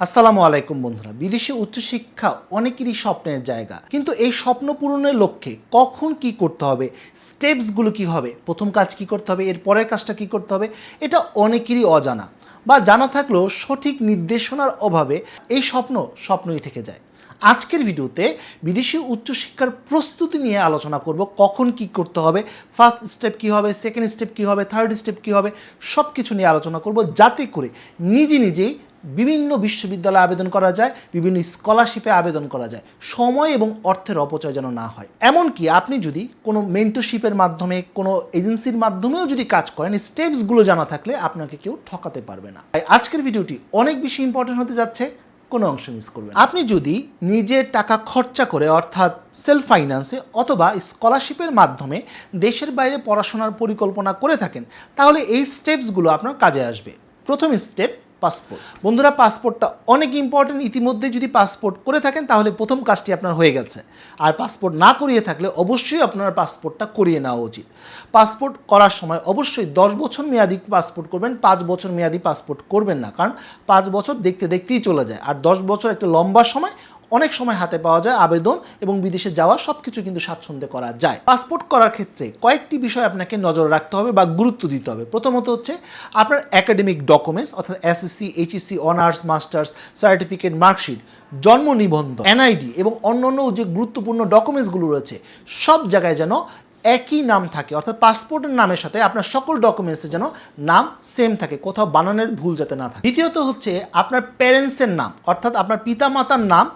আসসালামু আলাইকুম বন্ধুরা। বিদেশে উচ্চশিক্ষা অনেকেরই স্বপ্নের জায়গা, কিন্তু এই স্বপ্ন পূরণের লক্ষ্যে কখন কি করতে হবে, স্টেপসগুলো কি হবে, প্রথম কাজ কি করতে হবে, এর পরের কাজটা কি করতে হবে, এটা অনেকেরই অজানা বা জানা থাকলেও সঠিক নির্দেশনার অভাবে এই স্বপ্নই থেকে যায়। আজকের ভিডিওতে বিদেশি উচ্চশিক্ষার প্রস্তুতি নিয়ে আলোচনা করব। কখন কি করতে হবে, ফার্স্ট স্টেপ কি হবে, সেকেন্ড স্টেপ কি হবে, থার্ড স্টেপ কি হবে, সব কিছু নিয়ে আলোচনা করব, যাতে করে নিজেই বিভিন্ন বিশ্ববিদ্যালয়ে আবেদন করা যায়, বিভিন্ন স্কলারশিপে আবেদন করা যায়, সময় এবং অর্থের অপচয় যেন না হয়। এমনকি আপনি যদি কোনো মেন্টরশিপের মাধ্যমে, কোনো এজেন্সির মাধ্যমেও যদি কাজ করেন, স্টেপসগুলো জানা থাকলে আপনাকে কেউ ঠকাতে পারবে না। তাই আজকের ভিডিওটি অনেক বেশি ইম্পর্টেন্ট হতে যাচ্ছে, কোনো অংশ মিস করবেন। আপনি যদি নিজের টাকা খরচা করে, অর্থাৎ সেলফ ফাইন্যান্সে অথবা স্কলারশিপের মাধ্যমে দেশের বাইরে পড়াশোনার পরিকল্পনা করে থাকেন, তাহলে এই স্টেপসগুলো আপনার কাজে আসবে। প্রথম স্টেপ, পাসপোর্ট। বন্ধুরা, পাসপোর্টটা অনেক ইম্পর্টেন্ট। ইতিমধ্যে যদি পাসপোর্ট করে থাকেন তাহলে প্রথম কাজটি আপনার হয়ে গেছে। আর পাসপোর্ট না করিয়ে থাকলে অবশ্যই আপনার পাসপোর্টটা করিয়ে নেওয়া উচিত। পাসপোর্ট করার সময় অবশ্যই 10 বছর মেয়াদি পাসপোর্ট করবেন, 5 বছর মেয়াদি পাসপোর্ট করবেন না, কারণ 5 বছর দেখতেই চলে যায়। আর 10 বছর একটা লম্বা সময়, অনেক সময় হাতে পাওয়া যায় আবেদন এবং বিদেশে যাওয়া সব কিছু কিন্তু স্বাচ্ছন্দ্যে করা যায়। পাসপোর্ট করার ক্ষেত্রে কয়েকটি বিষয় আপনাকে নজর রাখতে হবে বা গুরুত্ব দিতে হবে। প্রথমত হচ্ছে আপনার একাডেমিক ডকুমেন্টস, অর্থাৎ SSC, HSC, honours, masters, certificate, marksheet, জন্ম নিবন্ধন, এনআইডি এবং অন্যান্য যে গুরুত্বপূর্ণ ডকুমেন্টসগুলো রয়েছে সব জায়গায় যেন একই নাম থাকে, অর্থাৎ পাসপোর্টের নামের সাথে আপনার সকল ডকুমেন্টসে যেন নাম সেম থাকে, কোথাও বানানের ভুল যাতে না থাকে। দ্বিতীয়ত হচ্ছে আপনার প্যারেন্টসের নাম, অর্থাৎ আপনার পিতামাতার নাম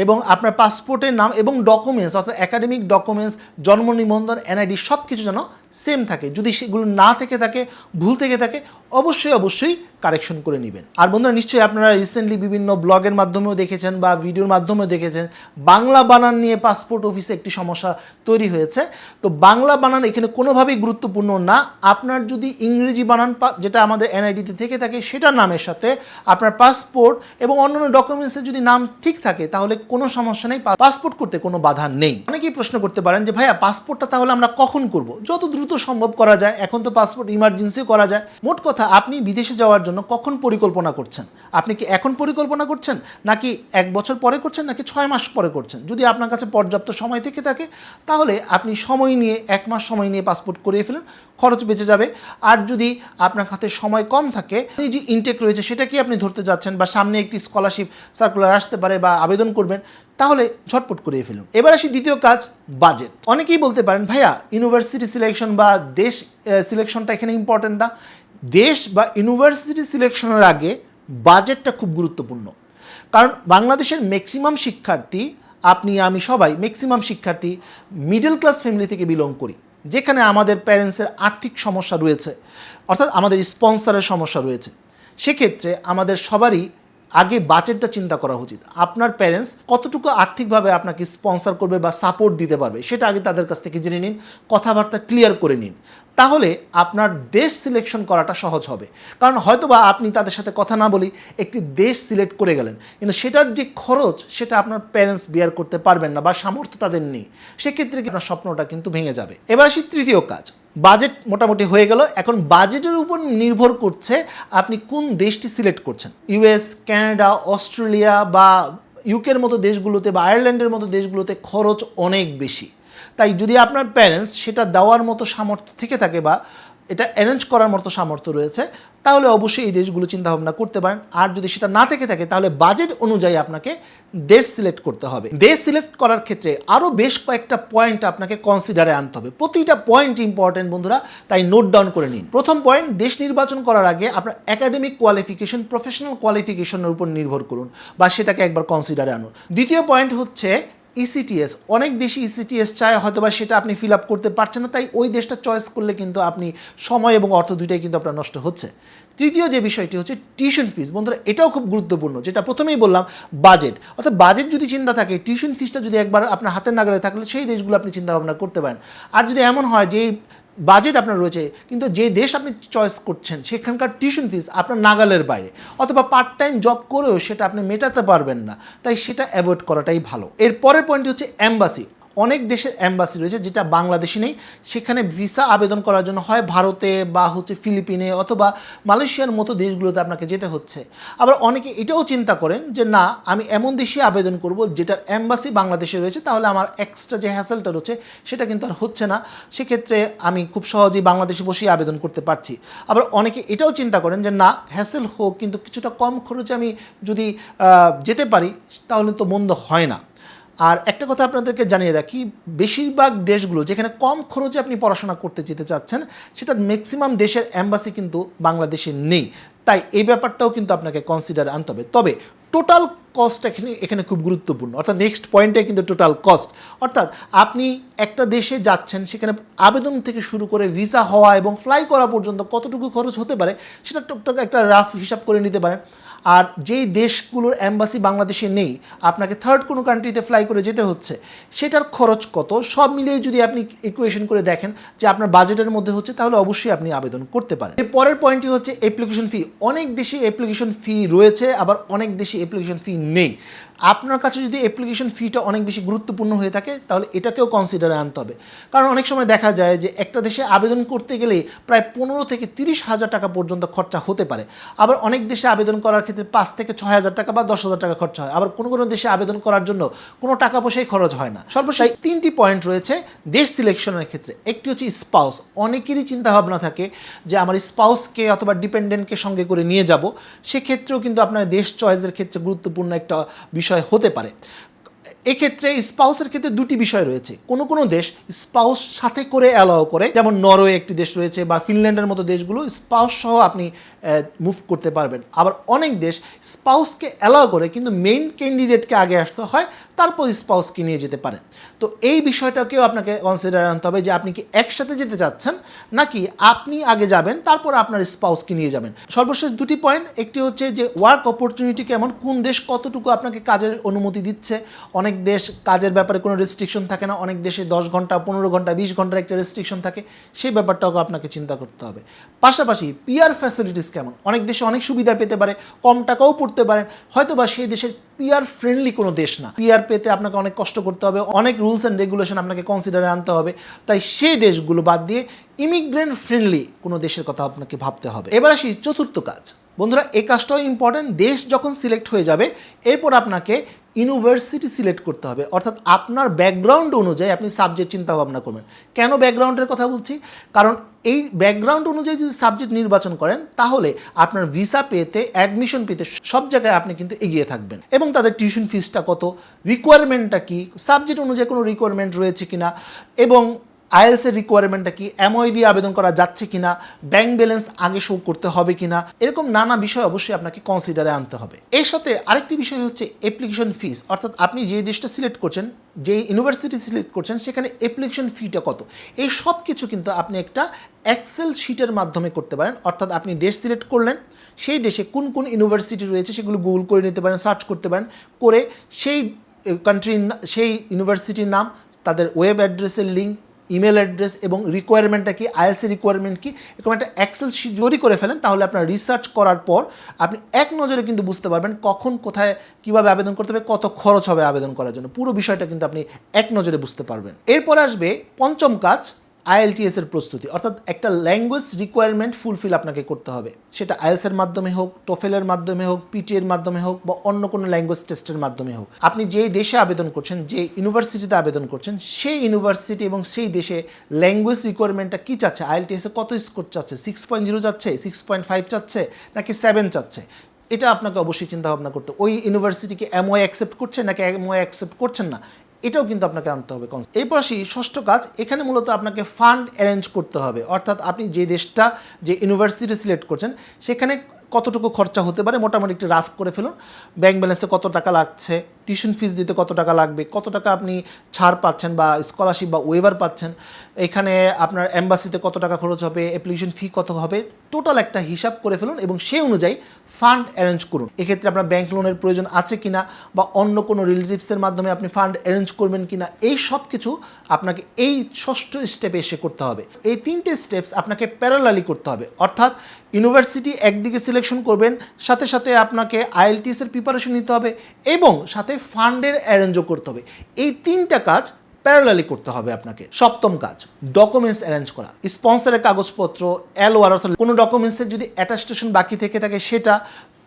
এবং আপনার পাসপোর্টের নাম এবং ডকুমেন্টস, অর্থাৎ একাডেমিক ডকুমেন্টস, জন্ম নিবন্ধন, এনআইডি সব কিছু যেন সেম থাকে। যদি সেগুলো না থেকে থাকে, ভুল থেকে থাকে, অবশ্যই কারেকশন করে নেবেন। আর বন্ধুরা, নিশ্চয়ই আপনারা রিসেন্টলি বিভিন্ন ব্লগের মাধ্যমেও দেখেছেন বা ভিডিওর মাধ্যমেও দেখেছেন, বাংলা বানান নিয়ে পাসপোর্ট অফিসে একটি সমস্যা তৈরি হয়েছে। তো বাংলা বানান এখানে কোনোভাবেই গুরুত্বপূর্ণ না। আপনার যদি ইংরেজি বানান, যেটা আমাদের এনআইডিতে থেকে থাকে, সেটার নামের সাথে আপনার পাসপোর্ট এবং অন্যান্য ডকুমেন্টসের যদি নাম ঠিক থাকে, তাহলে কোনো সমস্যা নেই, পাসপোর্ট করতে কোনো বাধা নেই। অনেকেই প্রশ্ন করতে পারেন যে ভাইয়া, পাসপোর্টটা তাহলে আমরা কখন করব? যত দ্রুত সম্ভব করা যায়। এখন তো পাসপোর্ট ইমার্জেন্সিও করা যায়। মোট কথা, আপনি বিদেশে যাওয়ার জন্য কখন পরিকল্পনা করছেন? আপনি কি এখন পরিকল্পনা করছেন, নাকি 1 বছর পরে করছেন, নাকি 6 মাস পরে করছেন? যদি আপনার কাছে পর্যাপ্ত সময় থেকে থাকে, তাহলে আপনি সময় নিয়ে 1 মাস সময় নিয়ে পাসপোর্ট করিয়ে ফেলেন, খরচ বেঁচে যাবে। আর যদি আপনার কাছে সময় কম থাকে, এই যে ইনটেক রয়েছে সেটা কি আপনি ধরতে যাচ্ছেন, বা সামনে একটি স্কলারশিপ সার্কুলার আসতে পারে বা আবেদন করবেন, তাহলে ঝটপট করিয়ে ফেলুন। এবার আসি দ্বিতীয় কাজ, বাজেট। অনেকেই বলতে পারেন ভাইয়া, ইউনিভার্সিটি সিলেকশন বা দেশ সিলেকশনটা এখানে ইম্পর্টেন্ট না। দেশ বা ইউনিভার্সিটি সিলেকশনের আগে বাজেটটা খুব গুরুত্বপূর্ণ। কারণ বাংলাদেশের ম্যাক্সিমাম শিক্ষার্থী, আপনি আমি সবাই ম্যাক্সিমাম শিক্ষার্থী মিডল ক্লাস ফ্যামিলি থেকে বিলং করি, যেখানে আমাদের প্যারেন্টসের আর্থিক সমস্যা রয়েছে, অর্থাৎ আমাদের স্পন্সরের সমস্যা রয়েছে। সেক্ষেত্রে আমাদের সবারই আগে বাজেটটা চিন্তা করা উচিত। আপনার প্যারেন্টস কতটুকু আর্থিকভাবে আপনাকে স্পন্সর করবে বা সাপোর্ট দিতে পারবে, সেটা আগে তাদের কাছ থেকে জেনে নিন, কথাবার্তা ক্লিয়ার করে নিন। তাহলে আপনার দেশ সিলেকশন করাটা সহজ হবে। কারণ হয়তোবা আপনি তাদের সাথে কথা না বলি একটি দেশ সিলেক্ট করে গেলেন, কিন্তু সেটার যে খরচ সেটা আপনার প্যারেন্টস বিয়ার করতে পারবেন না বা সামর্থ্য তাদের নেই। সেক্ষেত্রে আপনার স্বপ্নটা কিন্তু ভেঙে যাবে। এবার আসি তৃতীয় কাজ, বাজেট মোটামুটি হয়ে গেল। এখন বাজেটের উপর নির্ভর করছে আপনি কোন দেশটি সিলেক্ট করছেন। ইউএস, কানাডা, অস্ট্রেলিয়া বা ইউকের মতো দেশগুলোতে বা আয়ারল্যান্ডের মতো দেশগুলোতে খরচ অনেক বেশি। তাই যদি আপনার প্যারেন্টস সেটা দেওয়ার মতো সামর্থ্য থেকে থাকে বা এটা অ্যারেঞ্জ করার মতো সামর্থ্য রয়েছে, তাহলে অবশ্যই এই দেশগুলো চিন্তাভাবনা করতে পারেন। আর যদি সেটা না থেকে থাকে, তাহলে বাজেট অনুযায়ী আপনাকে দেশ সিলেক্ট করতে হবে। দেশ সিলেক্ট করার ক্ষেত্রে আরও বেশ কয়েকটা পয়েন্ট আপনাকে কনসিডারে আনতে হবে। প্রতিটা পয়েন্ট ইম্পর্টেন্ট বন্ধুরা, তাই নোট ডাউন করে নিন। প্রথম পয়েন্ট, দেশ নির্বাচন করার আগে আপনার একাডেমিক কোয়ালিফিকেশন, প্রফেশনাল কোয়ালিফিকেশনের উপর নির্ভর করুন বা সেটাকে একবার কনসিডারে আনুন। দ্বিতীয় পয়েন্ট হচ্ছে ইসিটিএস। অনেক দেশই ইসিটিএস চায়, হয়তোবা সেটা আপনি ফিল আপ করতে পারছেন না, তাই ওই দেশটা চয়েস করলে কিন্তু আপনি সময় এবং অর্থ দুইটাই কিন্তু আপনার নষ্ট হচ্ছে। তৃতীয় যে বিষয়টি হচ্ছে টিউশন ফিস। বন্ধুরা, এটাও খুব গুরুত্বপূর্ণ, যেটা প্রথমেই বললাম, বাজেট। অর্থাৎ বাজেট যদি চিন্তা থাকে, টিউশন ফিসটা যদি একবার আপনার হাতের নাগালে থাকলে সেই দেশগুলো আপনি চিন্তা ভাবনা করতে পারেন। আর যদি এমন হয় যে বাজেট আপনার রয়েছে কিন্তু যে দেশ আপনি চয়েস করছেন সেখানকার টিউশন ফিস আপনার নাগালের বাইরে, অথবা পার্ট টাইম জব করেও সেটা আপনি মেটাতে পারবেন না, তাই সেটা অ্যাভয়েড করাটাই ভালো। এর পরের পয়েন্ট হচ্ছে এম্বাসি। অনেক দেশের অ্যাম্বাসি রয়েছে যেটা বাংলাদেশে নেই, সেখানে ভিসা আবেদন করার জন্য হয় ভারতে বা ফিলিপিনে অথবা মালয়েশিয়ার মতো দেশগুলোতে আপনাকে যেতে হচ্ছে। আবার অনেকে এটাও চিন্তা করেন যে না, আমি এমন দেশে আবেদন করব যেটার অ্যাম্বাসি বাংলাদেশে রয়েছে, তাহলে আমার এক্সট্রা যে হ্যাসেলটা রয়েছে সেটা কিন্তু আর হচ্ছে না, সেক্ষেত্রে আমি খুব সহজেই বাংলাদেশে বসেই আবেদন করতে পারছি। আবার অনেকে এটাও চিন্তা করেন যে না, হ্যাসেল হোক কিন্তু কিছুটা কম খরচে আমি যদি যেতে পারি তাহলে তো মন্দ হয় না। আর একটা কথা আপনাদেরকে জানিয়ে রাখি, বেশিরভাগ দেশগুলো যেখানে কম খরচে আপনি পড়াশোনা করতে যেতে চাচ্ছেন, সেটা ম্যাক্সিমাম দেশের অ্যাম্বাসি কিন্তু বাংলাদেশে নেই, তাই এই ব্যাপারটাও কিন্তু আপনাকে কনসিডার আনতে হবে। তবে টোটাল কস্ট এখানে খুব গুরুত্বপূর্ণ, অর্থাৎ নেক্সট পয়েন্টে কিন্তু টোটাল কস্ট, অর্থাৎ আপনি একটা দেশে যাচ্ছেন, সেখানে আবেদন থেকে শুরু করে ভিসা হওয়া এবং ফ্লাই করা পর্যন্ত কতটুকু খরচ হতে পারে সেটা টুকটাক একটা রাফ হিসাব করে নিতে পারেন। আর যেই দেশগুলোর অ্যাম্বাসি বাংলাদেশে নেই, আপনাকে থার্ড কোনো কান্ট্রিতে ফ্লাই করে যেতে হচ্ছে, সেটার খরচ কত, সব মিলিয়ে যদি আপনি ইকুয়েশন করে দেখেন যে আপনার বাজেটের মধ্যে হচ্ছে, তাহলে অবশ্যই আপনি আবেদন করতে পারেন। এর পরের পয়েন্টটি হচ্ছে অ্যাপ্লিকেশন ফি। অনেক দেশে অ্যাপ্লিকেশন ফি রয়েছে, আবার অনেক দেশে অ্যাপ্লিকেশন ফি নেই। আপনার কাছে যদি অ্যাপ্লিকেশন ফিটা অনেক বেশি গুরুত্বপূর্ণ হয়ে থাকে, তাহলে এটাকেও কনসিডারে আনতে হবে। কারণ অনেক সময় দেখা যায় যে একটা দেশে আবেদন করতে গেলে প্রায় 15 থেকে 30,000 টাকা পর্যন্ত খরচা হতে পারে। আবার অনেক দেশে আবেদন করার ক্ষেত্রে 5 থেকে 6,000 টাকা বা 10,000 টাকা খরচা হয়। আবার কোনো কোনো দেশে আবেদন করার জন্য কোনো টাকা পয়সাই খরচ হয় না। সর্বশেষ 3টি পয়েন্ট রয়েছে দেশ সিলেকশনের ক্ষেত্রে। একটি হচ্ছে স্পাউস। অনেকেরই চিন্তাভাবনা থাকে যে আমার স্পাউসকে অথবা ডিপেন্ডেন্টকে সঙ্গে করে নিয়ে যাব, সেক্ষেত্রেও কিন্তু আপনার দেশ চয়েসের ক্ষেত্রে গুরুত্বপূর্ণ একটা বিষয় হতে পারে। এক্ষেত্রে স্পাউসের ক্ষেত্রে দুটি বিষয় রয়েছে। কোনো কোনো দেশ স্পাউস সাথে করে অ্যালাউ করে, যেমন নরওয়ে একটি দেশ রয়েছে বা ফিনল্যান্ডের মতো দেশগুলো স্পাউস সহ আপনি মুভ করতে পারবেন। আবার অনেক দেশ স্পাউসকে অ্যালাউ করে কিন্তু মেইন ক্যান্ডিডেটকে আগে আসতে হয়, তারপর স্পাউসকে নিয়ে যেতে পারেন। তো এই বিষয়টাকেও আপনাকে কনসিডার আনতে হবে যে আপনি কি একসাথে যেতে চাচ্ছেন নাকি আপনি আগে যাবেন তারপর আপনার স্পাউসকে নিয়ে যাবেন। সর্বশেষ দুটি পয়েন্ট, একটি হচ্ছে যে ওয়ার্ক অপরচুনিটি কেমন, কোন দেশ কতটুকু আপনাকে কাজের অনুমতি দিচ্ছে। অনেক দেশ কাজের ব্যাপারে কোনো রেস্ট্রিকশন থাকে না, অনেক দেশে 10 ঘন্টা 15 ঘন্টা 20 ঘন্টার একটা রেস্ট্রিকশন থাকে, সেই ব্যাপারটাও আপনাকে চিন্তা করতে হবে। পাশাপাশি পিআর ফ্যাসিলিটিস কেমন, অনেক দেশে অনেক সুবিধা পেতে পারে, কম টাকাও পড়তে পারেন, হয়তো বা সেই দেশের পিআর ফ্রেন্ডলি কোনো দেশ না, পিআর পেতে আপনাকে অনেক কষ্ট করতে হবে, অনেক রুলস অ্যান্ড রেগুলেশন আপনাকে কনসিডারে আনতে হবে। তাই সেই দেশগুলো বাদ দিয়ে ইমিগ্রেন্ট ফ্রেন্ডলি কোনো দেশের কথা আপনাকে ভাবতে হবে। এবার আসি চতুর্থ কাজ। বন্ধুরা, এই কাজটাও ইম্পর্টেন্ট। দেশ যখন সিলেক্ট হয়ে যাবে, এরপর আপনাকে ইউনিভার্সিটি সিলেক্ট করতে হবে, অর্থাৎ আপনার ব্যাকগ্রাউন্ড অনুযায়ী আপনি সাবজেক্ট চিন্তা ভাবনা করবেন। কেন ব্যাকগ্রাউন্ডের কথা বলছি? কারণ এই ব্যাকগ্রাউন্ড অনুযায়ী যদি সাবজেক্ট নির্বাচন করেন, তাহলে আপনার ভিসা পেতে, অ্যাডমিশন পেতে সব জায়গায় আপনি কিন্তু এগিয়ে থাকবেন। এবং তাদের টিউশন ফিসটা কত, রিকোয়ারমেন্টটা কী, সাবজেক্ট অনুযায়ী কোনো রিকোয়ারমেন্ট রয়েছে কিনা, এবং আইএলসের রিকোয়ারমেন্টটা কি, এমওআই দিয়ে আবেদন করা যাচ্ছে কিনা, ব্যাংক ব্যালেন্স আগে শো করতে হবে কিনা, এরকম নানা বিষয় অবশ্যই আপনাকে কনসিডারে আনতে হবে। এর সাথে আরেকটি বিষয় হচ্ছে অ্যাপ্লিকেশন ফিস, অর্থাৎ আপনি যে দেশটা সিলেক্ট করছেন, যে ইউনিভার্সিটি সিলেক্ট করছেন, সেখানে অ্যাপ্লিকেশন ফিটা কত, এই সব কিছু কিন্তু আপনি একটা এক্সেল শিটের মাধ্যমে করতে পারেন। অর্থাৎ আপনি দেশ সিলেক্ট করলেন, সেই দেশে কোন কোন ইউনিভার্সিটি রয়েছে সেগুলো গুগল করে নিতে পারেন, সার্চ করতে পারেন, করে সেই কান্ট্রির সেই ইউনিভার্সিটির নাম, তাদের ওয়েব অ্যাড্রেসের লিঙ্ক, ইমেল অ্যাড্রেস এবং রিকোয়ারমেন্টটা কি, আইএলসি রিকোয়ারমেন্ট কি, এরকম একটা এক্সেল শিট যদি করে ফেলেন, তাহলে আপনার রিসার্চ করার পর আপনি এক নজরে কিন্তু বুঝতে পারবেন কখন কোথায় কীভাবে আবেদন করতে হবে, কত খরচ হবে আবেদন করার জন্য। পুরো বিষয়টা কিন্তু আপনি এক নজরে বুঝতে পারবেন। এরপর আসবে পঞ্চম কাজ, আইএলটিএস এর প্রস্তুতি, অর্থাৎ একটা ল্যাঙ্গুয়েজ রিকোয়ারমেন্ট ফুলফিল আপনাকে করতে হবে, সেটা আইএলসের মাধ্যমে হোক, টোফেলের মাধ্যমে হোক, পিটি এর মাধ্যমে হোক, বা অন্য কোনো ল্যাঙ্গুয়েজ টেস্টের মাধ্যমে হোক। আপনি যেই দেশে আবেদন করছেন, যে ইউনিভার্সিটিতে আবেদন করছেন, সেই ইউনিভার্সিটি এবং সেই দেশে ল্যাঙ্গুয়েজ রিকোয়ারমেন্টটা কী চাচ্ছে, আইএলটিএসে কত স্কোর চাচ্ছে, 6.0 চাচ্ছে, 6.5 চাচ্ছে, নাকি 7 চাচ্ছে, এটা আপনাকে অবশ্যই চিন্তা ভাবনা করতে। ওই ইউনিভার্সিটিকে এমওআই অ্যাকসেপ্ট করছে নাকি এমওআই অ্যাকসেপ্ট করছেন না, এটাও কিন্তু আপনাকে আনতে হবে। এরপর আসি ষষ্ঠ কাজ, এখানে মূলত আপনাকে ফান্ড অ্যারেঞ্জ করতে হবে, অর্থাৎ আপনি যে দেশটা, যে ইউনিভার্সিটি সিলেক্ট করছেন, সেখানে কতটুকু খরচা হতে পারে মোটামুটি একটু রাফ করে ফেলুন। ব্যাংক ব্যালেন্সে কত টাকা লাগছে, টিউশন ফিস দিতে কত টাকা লাগবে, কত টাকা আপনি ছাড় পাচ্ছেন বা স্কলারশিপ বা ওয়েভার পাচ্ছেন, এখানে আপনার এম্বাসিতে কত টাকা খরচ হবে, অ্যাপ্লিকেশন ফি কত হবে, টোটাল একটা হিসাব করে ফেলুন এবং সেই অনুযায়ী ফান্ড অ্যারেঞ্জ করুন। এক্ষেত্রে আপনার ব্যাংক লোনের প্রয়োজন আছে কিনা, বা অন্য কোনো রিলেটিভসের মাধ্যমে আপনি ফান্ড অ্যারেঞ্জ করবেন কিনা, এই সব কিছু আপনাকে এই ষষ্ঠ স্টেপে এসে করতে হবে। এই 3টে স্টেপস আপনাকে প্যারালালি করতে হবে, অর্থাৎ ইউনিভার্সিটি একদিকে সিলেকশন করবেন, সাথে সাথে আপনাকে আইএলটিএস এর প্রিপারেশন নিতে হবে এবং সাথে ফান্ডের অ্যারেঞ্জও করতে হবে। এই 3টা কাজ প্যারালালি করতে হবে আপনাকে। সপ্তম কাজ, ডকুমেন্টস অ্যারেঞ্জ করা। স্পন্সরের কাগজপত্র, এলওআর অর্থাৎ কোনো ডকুমেন্টসের যদি অ্যাটাস্টেশন বাকি থেকে থাকে সেটা,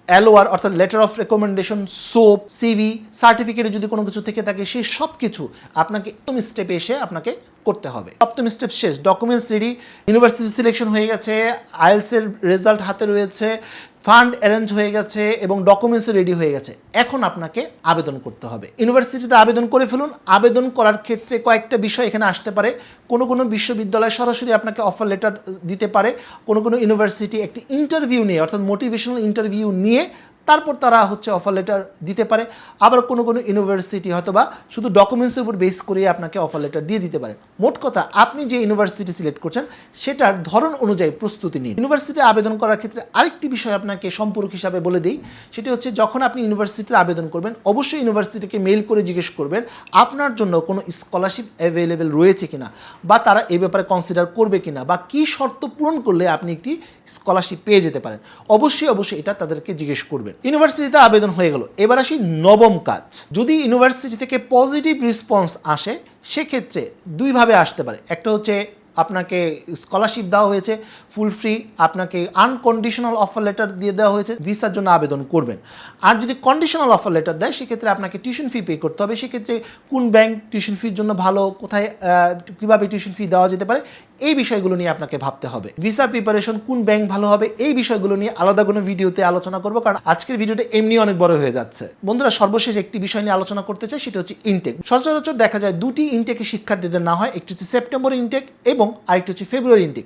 এলওআর অর্থাৎ letter of recommendation, soap, CV, সার্টিফিকেটে যদি কোনো কিছু থেকে থাকে সেই সব কিছু আপনাকে প্রথম স্টেপে এসে আপনাকে করতে হবে। সপ্তম স্টেপ শেষ, ডকুমেন্টস রেডি, ইউনিভার্সিটি সিলেকশন হয়ে গেছে, আইএলসের রেজাল্ট হাতে রয়েছে, ফান্ড অ্যারেঞ্জ হয়ে গেছে এবং ডকুমেন্টস রেডি হয়ে গেছে। এখন আপনাকে আবেদন করতে হবে। ইউনিভার্সিটিতে আবেদন করে ফেলুন। আবেদন করার ক্ষেত্রে কয়েকটা বিষয় এখানে আসতে পারে। কোনো কোনো বিশ্ববিদ্যালয় সরাসরি আপনাকে অফার লেটার দিতে পারে, কোনো কোনো ইউনিভার্সিটি একটি ইন্টারভিউ নিয়ে অর্থাৎ মোটিভেশনাল ইন্টারভিউ নিয়ে তারপর তারা অফার লেটার দিতে পারে। আবার কোনো কোনো ইউনিভার্সিটি হয়তো বা শুধু ডকুমেন্টসের উপর বেস করে আপনাকে অফার লেটার দিয়ে দিতে পারে। মোট কথা, আপনি যে ইউনিভার্সিটি সিলেক্ট করছেন সেটার ধরন অনুযায়ী প্রস্তুতি নিন। ইউনিভার্সিটি আবেদন করার ক্ষেত্রে আরেকটি বিষয় আপনাকে সম্পর্ক হিসাবে বলে দিই, সেটি হচ্ছে যখন আপনি ইউনিভার্সিটিতে আবেদন করবেন অবশ্যই ইউনিভার্সিটিকে মেইল করে জিজ্ঞেস করবেন আপনার জন্য কোনো স্কলারশিপ অ্যাভেলেবেল রয়েছে কিনা, বা তারা এই ব্যাপারে কনসিডার করবে কিনা, বা কী শর্ত পূরণ করলে আপনি একটি স্কলারশিপ পেয়ে যেতে পারেন। অবশ্যই এটা তাদেরকে জিজ্ঞেস করবেন। ইউনিভার্সিটিতে আবেদন হয়ে গেল। এবার আসি নবম কাজ। যদি ইউনিভার্সিটি থেকে পজিটিভ রেসপন্স আসে সেক্ষেত্রে দুইভাবে আসতে পারে। একটা হচ্ছে আপনাকে স্কলারশিপ দেওয়া হয়েছে ফুল ফ্রি, আপনাকে আনকন্ডিশনাল অফার লেটার দিয়ে দেওয়া হয়েছে, ভিসার জন্য আবেদন করবেন। আর যদি কন্ডিশনাল অফার লেটার দেয় সেক্ষেত্রে আপনাকে টিউশন ফি পে করতে হবে। সেক্ষেত্রে কোন ব্যাংক টিউশন ফির জন্য ভালো, কোথায় কীভাবে টিউশন ফি দেওয়া যেতে পারে, এই বিষয়গুলো নিয়ে আপনাকে ভাবতে হবে। ভিসা প্রিপারেশন কোন ব্যাংক ভালো হবে, এই বিষয়গুলো নিয়ে আলাদা কোনো ভিডিওতে আলোচনা করব, কারণ আজকের ভিডিওটা এমনি অনেক বড় হয়ে যাচ্ছে। বন্ধুরা, সর্বশেষ একটি বিষয় নিয়ে আলোচনা করতে চাই, সেটা হচ্ছে ইনটেক। সচরাচর দেখা যায় দুটি ইনটেকে শিক্ষার্থীদের না হয়, একটি হচ্ছে সেপ্টেম্বর ইনটেক এবং আরেকটি হচ্ছে ফেব্রুয়ারি ইনটেক।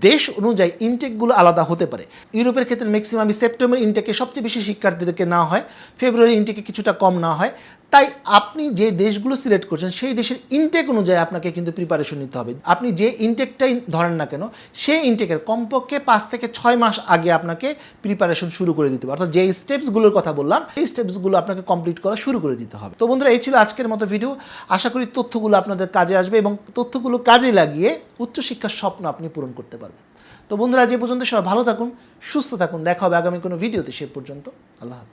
দেশ অনুযায়ী ইনটেকগুলো আলাদা হতে পারে। ইউরোপের ক্ষেত্রে ম্যাক্সিমাম সেপ্টেম্বর ইনটেকে সবচেয়ে বেশি শিক্ষার্থীদেরকে না হয়, ফেব্রুয়ারি ইনটেকে কিছুটা কম না হয়। তাই আপনি যে দেশগুলো সিলেক্ট করছেন সেই দেশের ইনটেক অনুযায়ী আপনাকে কিন্তু প্রিপারেশন নিতে হবে। আপনি যে ইনটেকটাই ধরেন না কেন, সেই ইনটেকের কমপক্ষে 5 থেকে 6 মাস আগে আপনাকে প্রিপারেশন শুরু করে দিতে হবে। অর্থাৎ যে স্টেপসগুলোর কথা বললাম এই স্টেপসগুলো আপনাকে কমপ্লিট করা শুরু করে দিতে হবে। তো বন্ধুরা, এই ছিল আজকের মতো ভিডিও। আশা করি তথ্যগুলো আপনাদের কাজে আসবে এবং তথ্যগুলো কাজে লাগিয়ে উচ্চশিক্ষার স্বপ্ন আপনি পূরণ করতে পারবেন। তো বন্ধুরা, যে পর্যন্ত সবাই ভালো থাকুন, সুস্থ থাকুন। দেখা হবে আগামী কোনো ভিডিওতে। সে পর্যন্ত আল্লাহ হাফেজ।